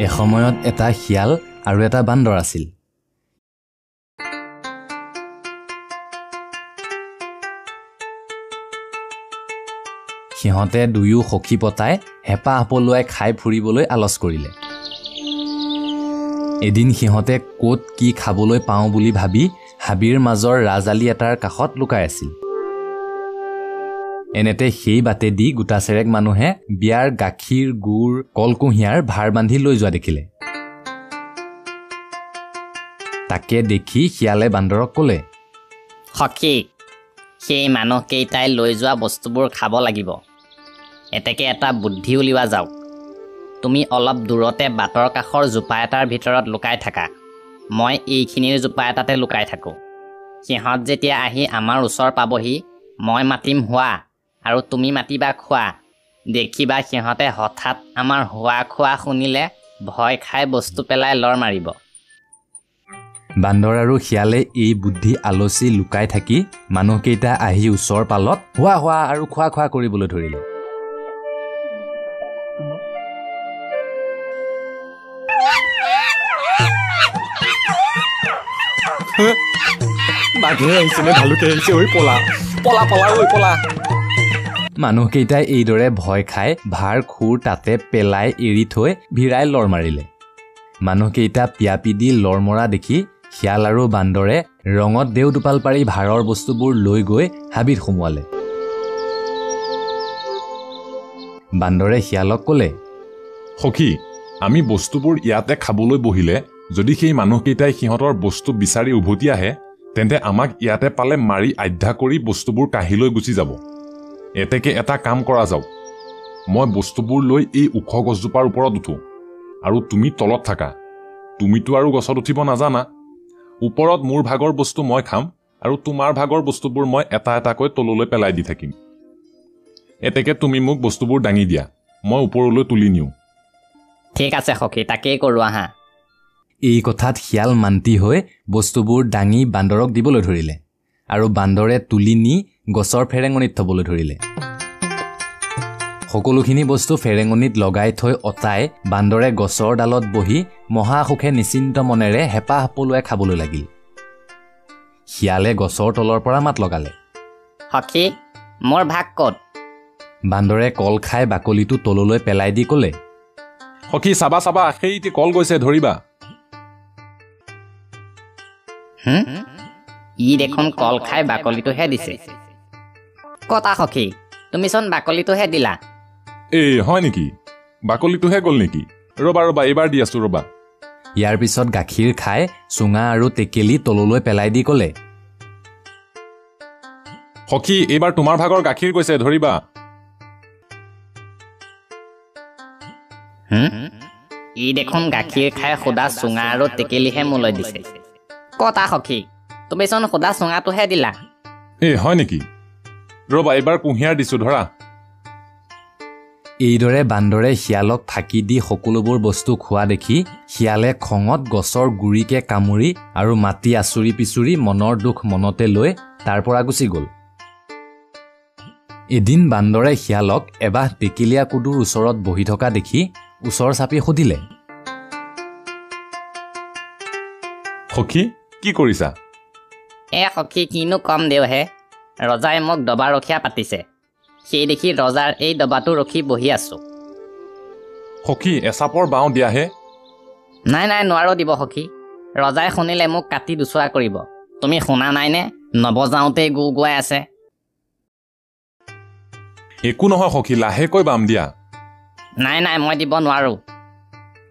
এসময়ত এটা শিয়াল আৰু এটা বান্দৰ আছিল। সিহঁতে দুয়ো সখী পতাই হেঁপাহ পলুৱাই খাই ফুৰিবলৈ আলচ কৰিলে। এদিন সিহঁতে ক'ত কি খাবলৈ পাওঁ বুলি ভাবি হাবিৰ মাজৰ ৰাজালি এটাৰ কাষত লুকাই আছিল। এনেতে সেই বাটেদি গোটাচেৰেক মানুহে বিয়াৰ গাখীৰ গুড় কলকুঁহিয়াৰ ভাৰ বান্ধি লৈ যোৱা দেখিলে। তাকে দেখি শিয়ালে বান্দৰক ক'লে, সখী, সেই মানুহকেইটাই লৈ যোৱা বস্তুবোৰ খাব লাগিব। এতেকে এটা বুদ্ধি উলিওৱা যাওক। তুমি অলপ দূৰতে বাটৰ কাষৰ জোপা এটাৰ ভিতৰত লুকাই থাকা। মই এইখিনিৰ জোপা এটাতে লুকাই থাকোঁ। সিহঁত যেতিয়া আহি আমাৰ ওচৰ পাবহি, মই মাতিম হোৱা আৰু তুমি মাতিবা খোৱা। দেখিবা সিহঁতে হঠাৎ আমাৰ হোৱা খোৱা শুনিলে ভয় খাই বস্তু পেলাই লৰ মাৰিব। বান্দৰ আৰু শিয়ালে এই বুদ্ধি আলচি লুকাই থাকি মানুহকেইটা আহি ওচৰ পালত হোৱা হোৱা আৰু খোৱা খোৱা কৰিবলৈ ধৰিলে। মানুহকেইটাই এইদৰে ভয় খাই ভাৰ খুৰ তাতে পেলাই এৰি থৈ ভিৰাই লৰ মাৰিলে। মানুহকেইটা পিয়াপি দি লৰ মৰা দেখি শিয়াল আৰু বান্দৰে ৰঙত দেও দুপাল পাৰি ভাৰৰ বস্তুবোৰ লৈ গৈ হাবিত সোমোৱালে। বান্দৰে শিয়ালক ক'লে, সখী, আমি বস্তুবোৰ ইয়াতে খাবলৈ বহিলে যদি সেই মানুহকেইটাই সিহঁতৰ বস্তু বিচাৰি উভতি আহে, তেন্তে আমাক ইয়াতে পালে মাৰি আধ্যা কৰি বস্তুবোৰ কাঢ়ি লৈ গুচি যাব। এতেকে এটা কাম কৰা যাওক। মই বস্তুবোৰ লৈ এই ওখ গছজোপাৰ ওপৰত উঠো আৰু তুমি তলত থাকা। তুমিতো আৰু গছত উঠিব নাজানা। ওপৰত মোৰ ভাগৰ বস্তু মই খাম আৰু তোমাৰ ভাগৰ বস্তুবোৰ মই এটা এটাকৈ তললৈ পেলাই দি থাকিম। এতেকে তুমি মোক বস্তুবোৰ দাঙি দিয়া, মই ওপৰলৈ তুলি নিওঁ। ঠিক আছে সখী, তাকেই কৰোঁ আহা। এই কথাত শিয়াল মান্তি হৈ বস্তুবোৰ দাঙি বান্দৰক দিবলৈ ধৰিলে আৰু বান্দৰে তুলি নি গছৰ ফেৰেঙনিত থবলৈ ধৰিলে। সকলোখিনি বস্তু ফেৰেঙনিত লগাই থৈ অতাই বান্দৰে গছৰ ডালত বহি মহাসুখে নিশ্চিন্ত মনেৰে হেঁপাহ পলুৱাই খাবলৈ লাগিল। শিয়ালে গছৰ তলৰ পৰা মাত লগালে, সখী, মোৰ ভাগ ক'ত? বান্দৰে কল খাই বাকলিটো তললৈ পেলাই দি ক'লে, সখী, চাবা চাবা, সেইটি কল গৈছে, ধৰিবা। ই দেখোন কল খাই বাকলিটোহে দিছে। কতা সখী, তুমিচোন বাকলিটোহে দিলা। এই হয় নেকি? বাকলিটোহে গ'ল নেকি? ৰ'বা ৰ'বা, এইবাৰ দি আছো ৰ'বা। ইয়াৰ পিছত গাখীৰ খাই চুঙা আৰু টেকেলি তললৈ পেলাই দি ক'লে, সখী, এইবাৰ তোমাৰ ভাগৰ গাখীৰ গৈছে, ধৰিবা। ই দেখোন গাখীৰ খাই সুদা চুঙা আৰু টেকেলিহে মোলৈ দিছে। কতা সখী, তুমিচোন সুদা চুঙাটোহে দিলা। এই হয় নেকি? ৰ'বা, এইবাৰ কুঁহিয়াৰ দিছো, ধৰা। এইদৰে বান্দৰে শিয়ালক ফাঁকি দি সকলোবোৰ বস্তু খোৱা দেখি শিয়ালে খঙত গছৰ গুৰিকে কামুৰি আৰু মাটি আচুৰি পিচুৰি মনৰ দুখ মনতে লৈ তাৰ পৰা গুচি গ'ল। এদিন বান্দৰে শিয়ালক এবাহ টেকেলীয়া কুদুৰ ওচৰত বহি থকা দেখি ওচৰ চাপি সুধিলে, সখী, কি কৰিছা? সখী, কিনো কম দেওহে। ৰজাই মোক দবা ৰখীয়া পাতিছে। সেই দেখি ৰজাৰ এই দবাটো ৰখি বহি আছো। সখী, এচাপৰ বাওঁ দিয়াহে। নাই নাই, নোৱাৰো দিব সখী। ৰজাই শুনিলে মোক কাটি দুচৰা কৰিব। তুমি শুনা নাইনে? নবজাওঁতেই গু গুৱাই আছে। একো নহয় সখী, লাহেকৈ বাম দিয়া। নাই নাই, মই দিব নোৱাৰো।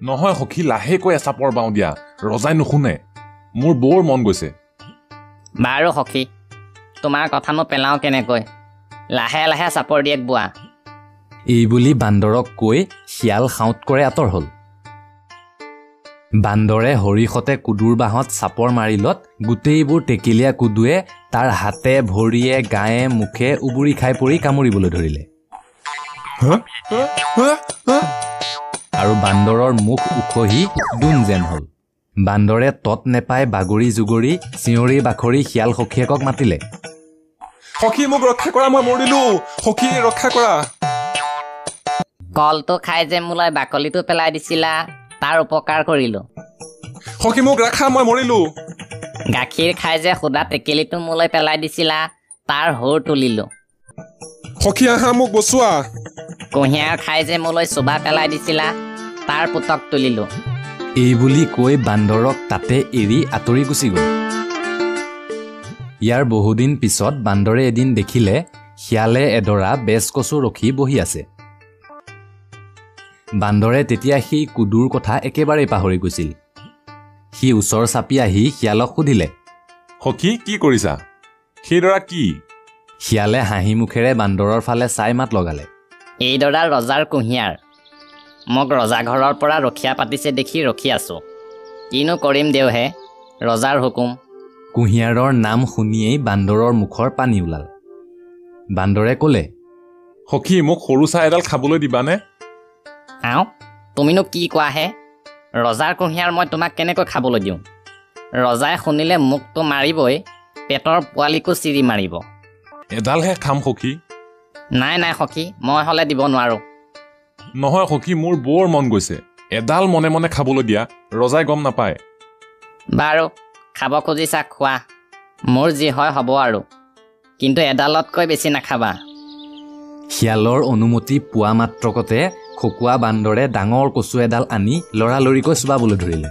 নহয় সখী, লাহেকৈ এচাপৰ বাওঁ দিয়া, ৰজাই নুশুনে। মোৰ বৰ মন গৈছে। বাৰু সখী, তোমাৰ কথানো পেলাওঁ কেনেকৈ? লাহে লাহে চাপৰ দিয়েক বোৱা। এই বুলি বান্দৰক কৈ শিয়াল সাউৎকৰে আঁতৰ হ'ল। বান্দৰে হৰিষতে কুদুৰ বাঁহত চাপৰ মাৰিলত গোটেইবোৰ টেকেলীয়া কুদুৱে তাৰ হাতে ভৰিয়ে গায়ে মুখে উবুৰি খাই পৰি কামুৰিবলৈ ধৰিলে। আৰু বান্দৰৰ মুখ উখহি দোন যেন হ'ল। বান্দৰে তত নেপাই বাগৰি জুগৰি চিঞৰি বাখৰি শিয়াল সখীয়েকক মাতিলে, সখী, মোক ৰক্ষা কৰা, মই মৰিলো। সখী, ৰক্ষা কৰা। কলটো খাই যে মোলৈ বাকলিটো পেলাই দিছিলা, তাৰ উপকাৰ কৰিলোঁ। সখী মোক ৰাখা, মই মৰিলোঁ। গাখীৰ খাই যে সুদা টেকেলিটো মোলৈ পেলাই দিছিলা, তাৰ হৌৰ তুলিলোঁ। সখী আহা, মোক বচোৱা। কুঁহিয়াৰ খাই যে মোলৈ চোবা পেলাই দিছিলা, তাৰ পুতক তুলিলোঁ। এই বুলি কৈ বান্দৰক তাতে এৰি আঁতৰি গুচি গ'ল। ইয়াৰ বহুদিন পিছত বান্দৰে এদিন দেখিলে শিয়ালে এডৰা বেজকচু ৰখি বহি আছে। বান্দৰে তেতিয়া সেই কুদুৰ কথা একেবাৰেই পাহৰি গৈছিল। সি ওচৰ চাপি আহি শিয়ালক সুধিলে, সখী কি কৰিছা? সেইডৰা কি? শিয়ালে হাঁহি মুখেৰে বান্দৰৰ ফালে চাই মাত লগালে, এইডৰা ৰজাৰ কুঁহিয়াৰ। মোক ৰজাঘৰৰ পৰা ৰখীয়া পাতিছে দেখি ৰখি আছোঁ। কিনো কৰিম দেওহে, ৰজাৰ হুকুম। কুঁহিয়াৰৰ নাম শুনিয়েই বান্দৰৰ মুখৰ পানী ওলাল। বান্দৰে ক'লে, সখী মোক সৰু চাহ এডাল খাবলৈ দিবানে? আও, তুমিনো কি কোৱাহে? ৰজাৰ কুঁহিয়াৰ মই তোমাক কেনেকৈ খাবলৈ দিওঁ? ৰজাই শুনিলে মোকতো মাৰিবই, পেটৰ পোৱালিকো চিৰি মাৰিব। এডালহে খাম সখী। নাই নাই সখী, মই হ'লে দিব নোৱাৰোঁ। নহয় সখী, মোৰ বৰ মন গৈছে। এডাল মনে মনে খাবলৈ দিয়া, ৰজাই গম নাপায়। বাৰু খাব খুজিছা খোৱা, মোৰ যি হয় হ'ব আৰু, কিন্তু এডালতকৈ বেছি নাখাবা। শিয়ালৰ অনুমতি পোৱা মাত্ৰকতে খকুৱা বান্দৰে ডাঙৰ কচু এডাল আনি লৰালৰিকৈ চুবাবলৈ ধৰিলে।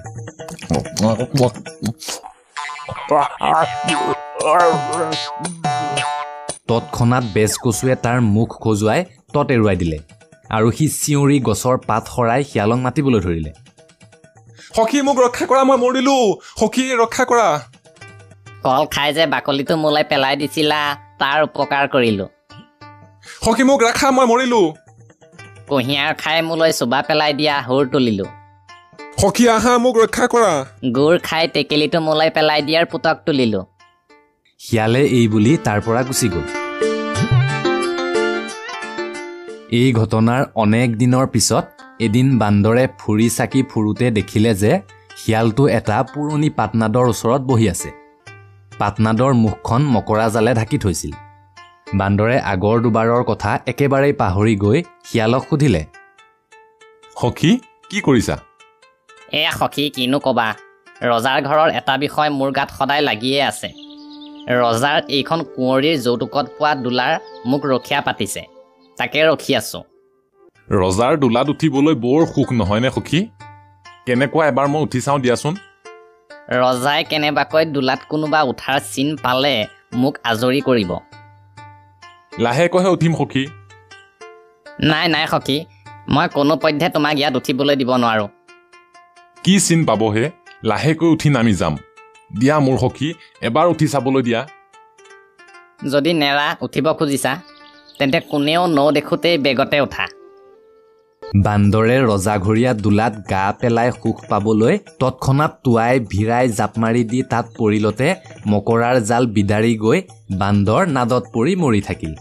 তৎক্ষণাত বেজকচুৱে তাৰ মুখ খজুৱাই তত এৰুৱাই দিলে আৰু সি চিঞৰি গছৰ পাত সৰাই শিয়ালক মাতিবলৈ ধৰিলে। সখী মোক ৰক্ষা কৰা, মই মৰিলোঁ। সখী ৰক্ষা কৰা। কল খাই যে বাকলিটো মোলৈ পেলাই দিছিলা, তাৰ উপকাৰ কৰিলোঁ। সখী মোক ৰাখা, মই মৰিলোঁ। কুঁহিয়াৰ খাই মোলৈ চোবা পেলাই দিয়া হৌৰ তুলিলোঁ। সখী আহা, মোক ৰক্ষা কৰা। গুড় খাই টেকেলিটো মোলৈ পেলাই দিয়াৰ পুতক তুলিলোঁ। শিয়ালে এই বুলি তাৰ পৰা গুচি গ'ল। এই ঘটনাৰ অনেক দিনৰ পিছত এদিন বান্দৰে ফুৰি চাকি ফুৰোতে দেখিলে যে শিয়ালটো এটা পুৰণি পাটনাদৰ ওচৰত বহি আছে। পাটনাদৰ মুখখন মকৰা জালে ঢাকি থৈছিল। বান্দৰে আগৰ দুবাৰৰ কথা একেবাৰেই পাহৰি গৈ শিয়ালক সুধিলে, সখী কি কৰিছা? এয়া সখী কিনো ক'বা, ৰজাৰ ঘৰৰ এটা বিষয় মোৰ গাত সদায় লাগিয়ে আছে। ৰজাৰ এইখন কুঁৱৰীৰ যৌতুকত পোৱা দোলাৰ মোক ৰখীয়া পাতিছে, তাকে ৰখি আছোঁ। ৰজাৰ দোলাত উঠিবলৈ বৰ সুখ নহয়নে সখী? কেনেকুৱা এবাৰ মই উঠি চাওঁ দিয়াচোন। ৰজাই কেনেবাকৈ দোলাত কোনোবা উঠাৰ চিন পালে মোক আজৰি কৰিব। লাহেকৈহে উঠিম সখী। নাই নাই সখী, মই কোনোপধ্যে তোমাক ইয়াত উঠিবলৈ দিব নোৱাৰোঁ। কি চিন পাবহে? লাহেকৈ উঠি নামি যাম। দিয়া মোৰ সখী, এবাৰ উঠি চাবলৈ দিয়া। যদি নেৰা উঠিব খুজিছা, তেন্তে কোনেও দেখোঁতেই বেগতে উঠা। বান্দৰে ৰজাঘৰীয়া দোলাত গা পেলাই সুখ পাবলৈ তৎক্ষণাত টোৱাই ভিৰাই জাপ মাৰি দি তাত পৰিলতে মকৰাৰ জাল বিদাৰি গৈ বান্দৰ নাদত পৰি মৰি থাকিল।